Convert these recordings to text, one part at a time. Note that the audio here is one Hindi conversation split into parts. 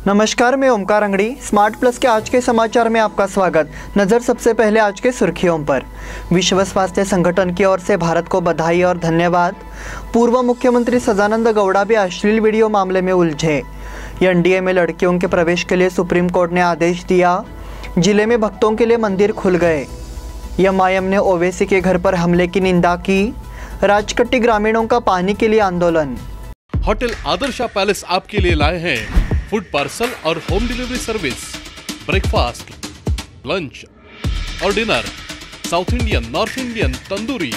नमस्कार, मैं ओमकार अंगड़ी। स्मार्ट प्लस के आज के समाचार में आपका स्वागत। नजर सबसे पहले आज के सुर्खियों पर। विश्व स्वास्थ्य संगठन की ओर से भारत को बधाई और धन्यवाद। पूर्व मुख्यमंत्री सदानंद गौड़ा भी अश्लील वीडियो मामले में उलझे। एनडीए में लड़कियों के प्रवेश के लिए सुप्रीम कोर्ट ने आदेश दिया। जिले में भक्तों के लिए मंदिर खुल गए। एमआईएम ने ओवैसी के घर पर हमले की निंदा की। राजकट्टी ग्रामीणों का पानी के लिए आंदोलन। होटल आदर्शा पैलेस आपके लिए लाए हैं फूड पार्सल और home delivery service, breakfast, lunch और dinner, south Indian, north Indian, tandoori.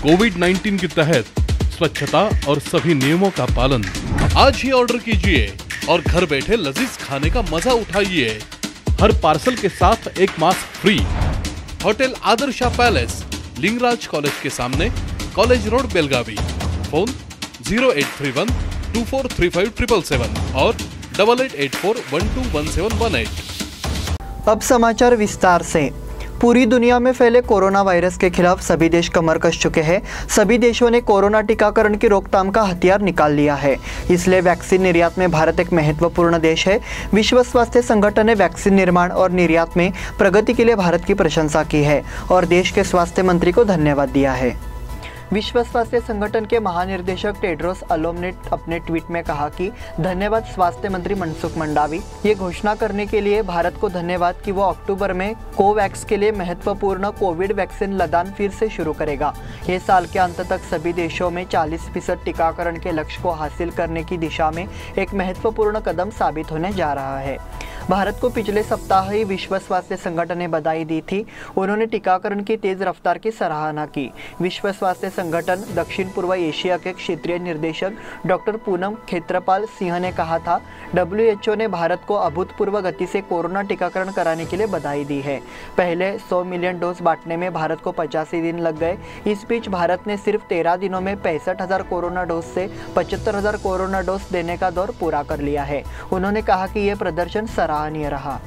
कोविड-19 के तहत स्वच्छता और सभी नियमों का पालन। आज ही ऑर्डर कीजिए और घर बैठे लजीज खाने का मजा उठाइए। हर पार्सल के साथ एक mask free. Hotel Adarsha palace, Lingaraj college के सामने, कॉलेज रोड, बेलगावी। फोन 0831 2435 777 और 8884121718। अब समाचार विस्तार से। पूरी दुनिया में फैले कोरोना वायरस के खिलाफ सभी देश कमर कस चुके हैं। सभी देशों ने कोरोना टीकाकरण की रोकथाम का हथियार निकाल लिया है। इसलिए वैक्सीन निर्यात में भारत एक महत्वपूर्ण देश है। विश्व स्वास्थ्य संगठन ने वैक्सीन निर्माण और निर्यात में प्रगति के लिए भारत की प्रशंसा की है और देश के स्वास्थ्य मंत्री को धन्यवाद दिया है। विश्व स्वास्थ्य संगठन के महानिर्देशक टेड्रोस अलोम ने अपने ट्वीट में कहा कि धन्यवाद स्वास्थ्य मंत्री मनसुख मंडावी। ये घोषणा करने के लिए भारत को धन्यवाद कि वो अक्टूबर में कोवैक्स के लिए महत्वपूर्ण कोविड वैक्सीन लदान फिर से शुरू करेगा। ये साल के अंत तक सभी देशों में 40% टीकाकरण के लक्ष्य को हासिल करने की दिशा में एक महत्वपूर्ण कदम साबित होने जा रहा है। भारत को पिछले सप्ताह ही विश्व स्वास्थ्य संगठन ने बधाई दी थी। उन्होंने टीकाकरण की तेज रफ्तार की सराहना की। विश्व स्वास्थ्य संगठन दक्षिण पूर्व एशिया के क्षेत्रीय निर्देशक डॉक्टर पूनम खेत्रपाल सिंह ने कहा था, WHO ने भारत को अभूतपूर्व गति से कोरोना टीकाकरण कराने के लिए बधाई दी है। पहले 100 मिलियन डोज बांटने में भारत को 85 दिन लग गए। इस बीच भारत ने सिर्फ 13 दिनों में 65,000 कोरोना डोज से 75,000 कोरोना डोज देने का दौर पूरा कर लिया है। उन्होंने कहा कि यह प्रदर्शन सराहनीय रहा।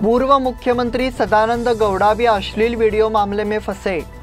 पूर्व मुख्यमंत्री सदानंद गौड़ा भी अश्लील वीडियो मामले में फंसे।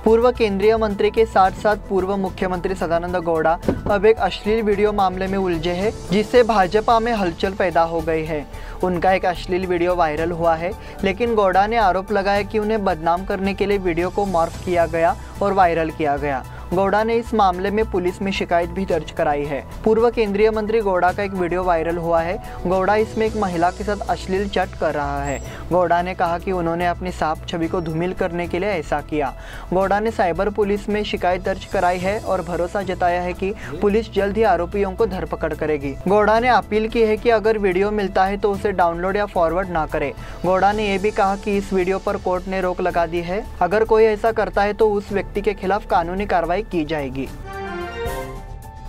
पूर्व केंद्रीय मंत्री के साथ साथ पूर्व मुख्यमंत्री सदानंद गौड़ा अब एक अश्लील वीडियो मामले में उलझे हैं, जिससे भाजपा में हलचल पैदा हो गई है। उनका एक अश्लील वीडियो वायरल हुआ है, लेकिन गौड़ा ने आरोप लगाया कि उन्हें बदनाम करने के लिए वीडियो को मॉर्फ किया गया और वायरल किया गया। गौड़ा ने इस मामले में पुलिस में शिकायत भी दर्ज कराई है। पूर्व केंद्रीय मंत्री गौड़ा का एक वीडियो वायरल हुआ है। गौड़ा इसमें एक महिला के साथ अश्लील चैट कर रहा है। गौड़ा ने कहा कि उन्होंने अपनी साफ छवि को धूमिल करने के लिए ऐसा किया। गौड़ा ने साइबर पुलिस में शिकायत दर्ज कराई है और भरोसा जताया है कि पुलिस जल्द ही आरोपियों को धरपकड़ करेगी। गौड़ा ने अपील की है कि अगर वीडियो मिलता है तो उसे डाउनलोड या फॉरवर्ड ना करे। गौड़ा ने यह भी कहा कि इस वीडियो पर कोर्ट ने रोक लगा दी है। अगर कोई ऐसा करता है तो उस व्यक्ति के खिलाफ कानूनी कार्रवाई की जाएगी।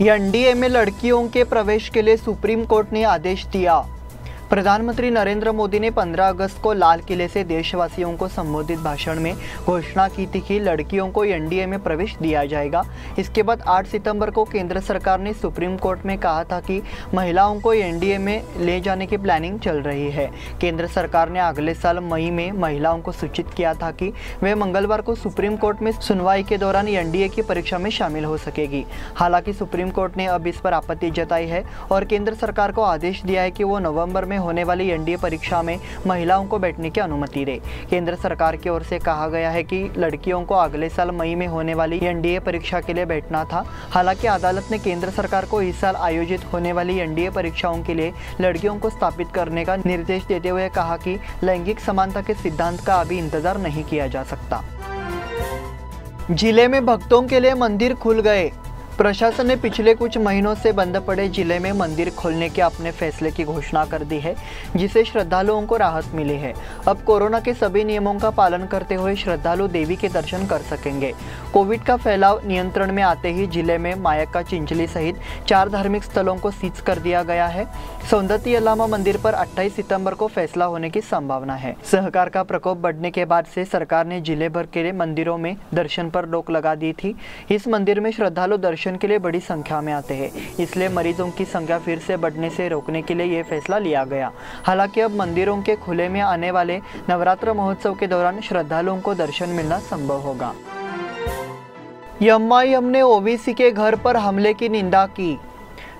एनडीए में लड़कियों के प्रवेश के लिए सुप्रीम कोर्ट ने आदेश दिया। प्रधानमंत्री नरेंद्र मोदी ने 15 अगस्त को लाल किले से देशवासियों को संबोधित भाषण में घोषणा की थी कि लड़कियों को एनडीए में प्रवेश दिया जाएगा। इसके बाद 8 सितंबर को केंद्र सरकार ने सुप्रीम कोर्ट में कहा था कि महिलाओं को एनडीए में ले जाने की प्लानिंग चल रही है। केंद्र सरकार ने अगले साल मई में महिलाओं को सूचित किया था कि वे मंगलवार को सुप्रीम कोर्ट में सुनवाई के दौरान एनडीए की परीक्षा में शामिल हो सकेगी। हालांकि सुप्रीम कोर्ट ने अब इस पर आपत्ति जताई है और केंद्र सरकार को आदेश दिया है कि वो नवंबर में होने वाली एनडीए परीक्षा में महिलाओं को बैठने की अनुमति दे। केंद्र सरकार की ओर से कहा गया है कि लड़कियों को अगले साल मई में होने वाली एनडीए परीक्षा के लिए बैठना था। हालांकि अदालत ने केंद्र सरकार को इस साल आयोजित होने वाली एनडीए परीक्षाओं के लिए लड़कियों को स्थापित करने का निर्देश देते हुए कहा कि लैंगिक समानता के सिद्धांत का अभी इंतजार नहीं किया जा सकता। जिले में भक्तों के लिए मंदिर खुल गए। प्रशासन ने पिछले कुछ महीनों से बंद पड़े जिले में मंदिर खोलने के अपने फैसले की घोषणा कर दी है, जिससे श्रद्धालुओं को राहत मिली है। अब कोरोना के सभी नियमों का पालन करते हुए श्रद्धालु देवी के दर्शन कर सकेंगे। कोविड का फैलाव नियंत्रण में आते ही जिले में मायका चिंचली सहित 4 धार्मिक स्थलों को सीज कर दिया गया है। सौंदती यल्लामा मंदिर पर 28 सितंबर को फैसला होने की संभावना है। सहकार का प्रकोप बढ़ने के बाद से सरकार ने जिले भर के मंदिरों में दर्शन पर रोक लगा दी थी। इस मंदिर में श्रद्धालु दर्शन के लिए बड़ी संख्या में आते हैं, इसलिए मरीजों की संख्या फिर से बढ़ने से रोकने के लिए यह फैसला लिया गया। हालांकि अब मंदिरों के खुले में आने वाले नवरात्र महोत्सव के दौरान श्रद्धालुओं को दर्शन मिलना संभव होगा। एमआईएम ने ओवैसी के घर पर हमले की निंदा की।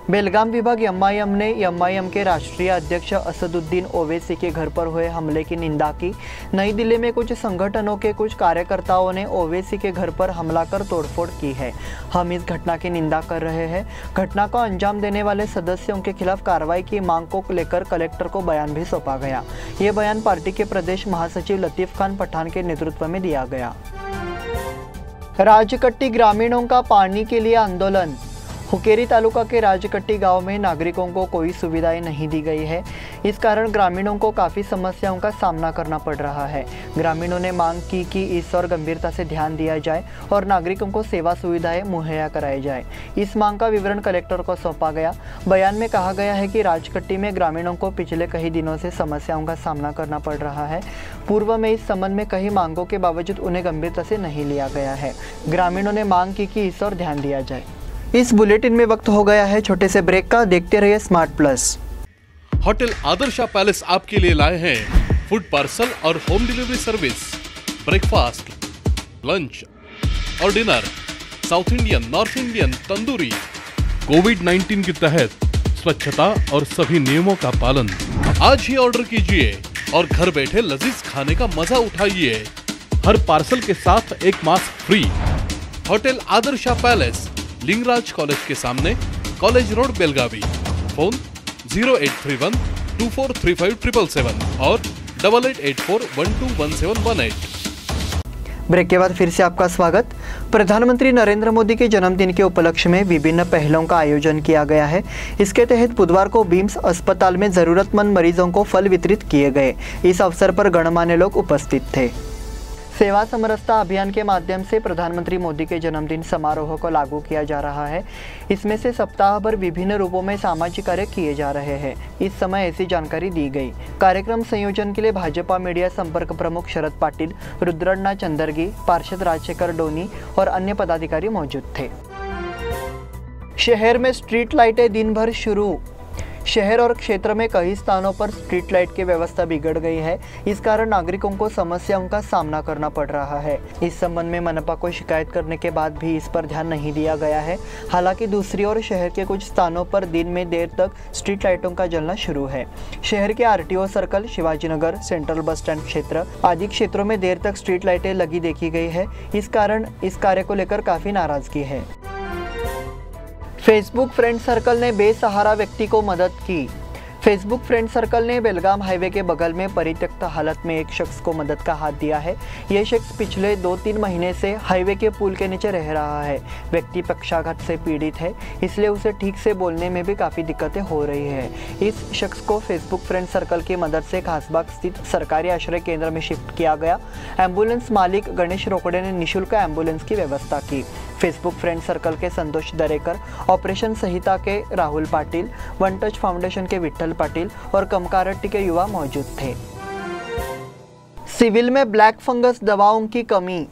बेलगाम विभाग एमआईएम ने एमआईएम के राष्ट्रीय अध्यक्ष असदुद्दीन ओवैसी के घर पर हुए हमले की निंदा की। नई दिल्ली में कुछ संगठनों के कुछ कार्यकर्ताओं ने ओवैसी के घर पर हमला कर तोड़फोड़ की है। हम इस घटना की निंदा कर रहे हैं। घटना को अंजाम देने वाले सदस्यों के खिलाफ कार्रवाई की मांग को लेकर कलेक्टर को बयान भी सौंपा गया। ये बयान पार्टी के प्रदेश महासचिव लतीफ खान पठान के नेतृत्व में दिया गया। राजकट्टी ग्रामीणों का पानी के लिए आंदोलन। हुकेरी तालुका के राजकट्टी गांव में नागरिकों को कोई सुविधाएं नहीं दी गई है। इस कारण ग्रामीणों को काफ़ी समस्याओं का सामना करना पड़ रहा है। ग्रामीणों ने मांग की कि इस और गंभीरता से ध्यान दिया जाए और नागरिकों को सेवा सुविधाएं मुहैया कराई जाए। इस मांग का विवरण कलेक्टर को सौंपा गया। बयान में कहा गया है कि राजकट्टी में ग्रामीणों को पिछले कई दिनों से समस्याओं का सामना करना पड़ रहा है। पूर्व में इस संबंध में कई मांगों के बावजूद उन्हें गंभीरता से नहीं लिया गया है। ग्रामीणों ने मांग की कि इस और ध्यान दिया जाए। इस बुलेटिन में वक्त हो गया है छोटे से ब्रेक का। देखते रहिए smart plus. Hotel Adarsha palace आपके लिए लाए हैं फूड पार्सल और home delivery service, breakfast, lunch और dinner, south Indian, north Indian, tandoori. कोविड-19 के तहत स्वच्छता और सभी नियमों का पालन। आज ही ऑर्डर कीजिए और घर बैठे लजीज खाने का मजा उठाइए। हर पार्सल के साथ एक mask free. Hotel Adarsha palace, Lingaraj college के सामने, कॉलेज रोड, बेलगावी। फोन 0831 243577 और 8884121718। ब्रेक के बाद फिर से आपका स्वागत। प्रधानमंत्री नरेंद्र मोदी के जन्मदिन के उपलक्ष्य में विभिन्न पहलों का आयोजन किया गया है। इसके तहत बुधवार को बीम्स अस्पताल में जरूरतमंद मरीजों को फल वितरित किए गए। इस अवसर पर गणमान्य लोग उपस्थित थे। सेवा समरसता अभियान के माध्यम से प्रधानमंत्री मोदी के जन्मदिन समारोह को लागू किया जा रहा है। इसमें से सप्ताह भर विभिन्न रूपों में सामाजिक कार्य किए जा रहे हैं। इस समय ऐसी जानकारी दी गई। कार्यक्रम संयोजन के लिए भाजपा मीडिया संपर्क प्रमुख शरद पाटिल, रुद्रण्णा चंदरगी, पार्षद राजशेखर डोनी और अन्य पदाधिकारी मौजूद थे। शहर में स्ट्रीट लाइटें दिन भर शुरू। शहर और क्षेत्र में कई स्थानों पर स्ट्रीट लाइट की व्यवस्था बिगड़ गई है। इस कारण नागरिकों को समस्याओं का सामना करना पड़ रहा है। इस संबंध में मनपा को शिकायत करने के बाद भी इस पर ध्यान नहीं दिया गया है। हालांकि दूसरी ओर शहर के कुछ स्थानों पर दिन में देर तक स्ट्रीट लाइटों का जलना शुरू है। शहर के RTO circle, Shivajinagar, central bus stand क्षेत्र आदि क्षेत्रों में देर तक स्ट्रीट लाइटें लगी देखी गई है। इस कारण इस कार्य को लेकर काफी नाराजगी है। फेसबुक फ्रेंड सर्कल ने बेसहारा व्यक्ति को मदद की। फेसबुक फ्रेंड सर्कल ने बेलगाम हाईवे के बगल में परित्यक्त हालत में एक शख्स को मदद का हाथ दिया है। यह शख्स पिछले 2-3 महीने से हाईवे के पुल के नीचे रह रहा है। व्यक्ति पक्षाघात से पीड़ित है, इसलिए उसे ठीक से बोलने में भी काफ़ी दिक्कतें हो रही है। इस शख्स को फेसबुक फ्रेंड सर्कल की मदद से खासबाग स्थित सरकारी आश्रय केंद्र में शिफ्ट किया गया। एम्बुलेंस मालिक गणेश रोकड़े ने निःशुल्क एम्बुलेंस की व्यवस्था की। फेसबुक फ्रेंड सर्कल के संतोष दरेकर, ऑपरेशन संहिता के Rahul Patil, one touch foundation के विठल पाटिल और कमकारट्टी के युवा मौजूद थे। सिविल में ब्लैक फंगस दवाओं की कमी।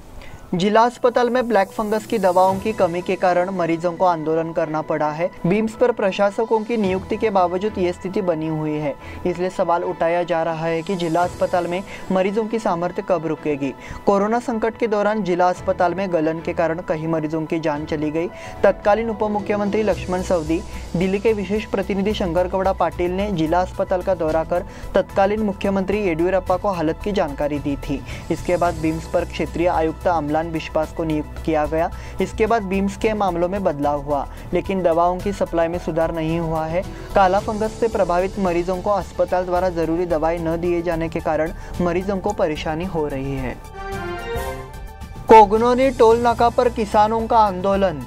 जिला अस्पताल में ब्लैक फंगस की दवाओं की कमी के कारण मरीजों को आंदोलन करना पड़ा है। बीम्स पर प्रशासकों की नियुक्ति के बावजूद ये स्थिति बनी हुई है। इसलिए सवाल उठाया जा रहा है कि जिला अस्पताल में मरीजों की सामर्थ्य कब रुकेगी। कोरोना संकट के दौरान जिला अस्पताल में गलन के कारण कई मरीजों की जान चली गई। तत्कालीन उप मुख्यमंत्री लक्ष्मण सवदी, दिल्ली के विशेष प्रतिनिधि शंकर गौड़ा पाटिल ने जिला अस्पताल का दौरा कर तत्कालीन मुख्यमंत्री येडियुरप्पा को हालत की जानकारी दी थी। इसके बाद बीम्स पर क्षेत्रीय आयुक्त विश्वास को नियुक्त किया गया। इसके बाद बीम्स के मामलों में बदलाव हुआ, लेकिन दवाओं की सप्लाई में सुधार नहीं हुआ है। काला फंगस से प्रभावित मरीजों को अस्पताल द्वारा जरूरी दवाई न दिए जाने के कारण मरीजों को परेशानी हो रही है। कोगनोनी टोल नाका पर किसानों का आंदोलन।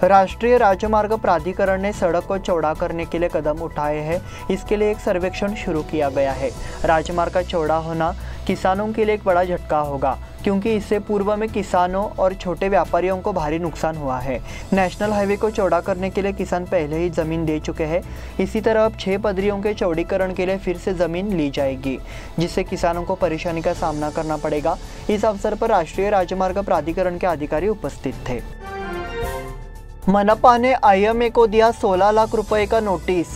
राष्ट्रीय राजमार्ग प्राधिकरण ने सड़क को चौड़ा करने के लिए कदम उठाए हैं। इसके लिए एक सर्वेक्षण शुरू किया गया है। राजमार्ग का चौड़ा होना किसानों के लिए एक बड़ा झटका होगा, क्योंकि इससे पूर्व में किसानों और छोटे व्यापारियों को भारी नुकसान हुआ है। नेशनल हाईवे को चौड़ा करने के लिए किसान पहले ही जमीन दे चुके हैं। इसी तरह अब 6 पदरियों के चौड़ीकरण के लिए फिर से जमीन ली जाएगी, जिससे किसानों को परेशानी का सामना करना पड़ेगा। इस अवसर पर राष्ट्रीय राजमार्ग प्राधिकरण के अधिकारी उपस्थित थे। मनपा ने IMA को दिया 16 लाख रुपए का नोटिस।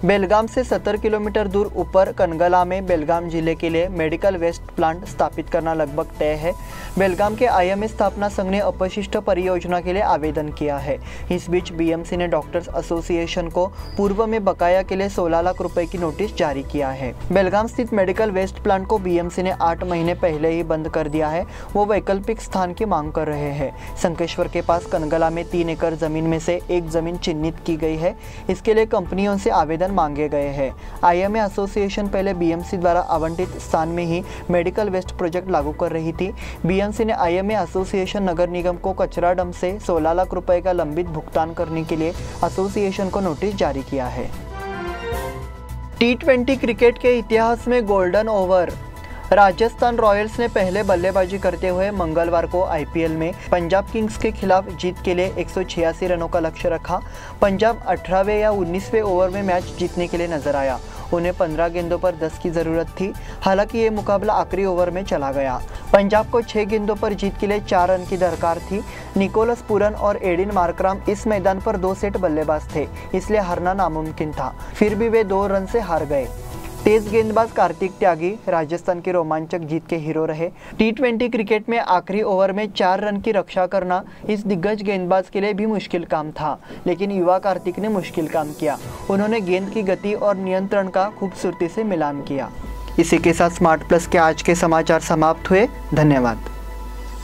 बेलगाम से 70 किलोमीटर दूर ऊपर कनगला में बेलगाम जिले के लिए मेडिकल वेस्ट प्लांट स्थापित करना लगभग तय है। बेलगाम के आईएमए स्थापना संघ ने अपशिष्ट परियोजना के लिए आवेदन किया है। इस बीच बीएमसी ने डॉक्टर्स एसोसिएशन को पूर्व में बकाया के लिए 16 लाख रुपए की नोटिस जारी किया है। बेलगाम स्थित मेडिकल वेस्ट प्लांट को बीएमसी ने 8 महीने पहले ही बंद कर दिया है। वो वैकल्पिक स्थान की मांग कर रहे हैं। संकेश्वर के पास कनगला में 3 एकड़ जमीन में से एक जमीन चिन्हित की गई है। इसके लिए कंपनियों से आवेदन मांगे गए हैं। आईएमए एसोसिएशन पहले बीएमसी द्वारा आवंटित स्थान में ही मेडिकल वेस्ट प्रोजेक्ट लागू कर रही थी। बीएमसी ने आईएमए एसोसिएशन नगर निगम को कचरा डंप से 16 लाख रुपए का लंबित भुगतान करने के लिए एसोसिएशन को नोटिस जारी किया है। T20 क्रिकेट के इतिहास में गोल्डन ओवर। राजस्थान रॉयल्स ने पहले बल्लेबाजी करते हुए मंगलवार को आईपीएल में पंजाब किंग्स के खिलाफ जीत के लिए 186 रनों का लक्ष्य रखा। पंजाब 18वें या 19वें ओवर में मैच जीतने के लिए नजर आया। उन्हें 15 गेंदों पर 10 की जरूरत थी। हालांकि ये मुकाबला आखिरी ओवर में चला गया। पंजाब को 6 गेंदों पर जीत के लिए 4 रन की दरकार थी। निकोलस पूरन और एडिन मार्कराम इस मैदान पर 2 सेट बल्लेबाज थे, इसलिए हारना नामुमकिन था। फिर भी वे 2 रन से हार गए। तेज गेंदबाज कार्तिक त्यागी राजस्थान की रोमांचक जीत के हीरो रहे। T20 क्रिकेट में आखिरी ओवर में 4 रन की रक्षा करना इस दिग्गज गेंदबाज के लिए भी मुश्किल काम था, लेकिन युवा कार्तिक ने मुश्किल काम किया। उन्होंने गेंद की गति और नियंत्रण का खूबसूरती से मिलान किया। इसी के साथ स्मार्ट प्लस के आज के समाचार समाप्त हुए। धन्यवाद।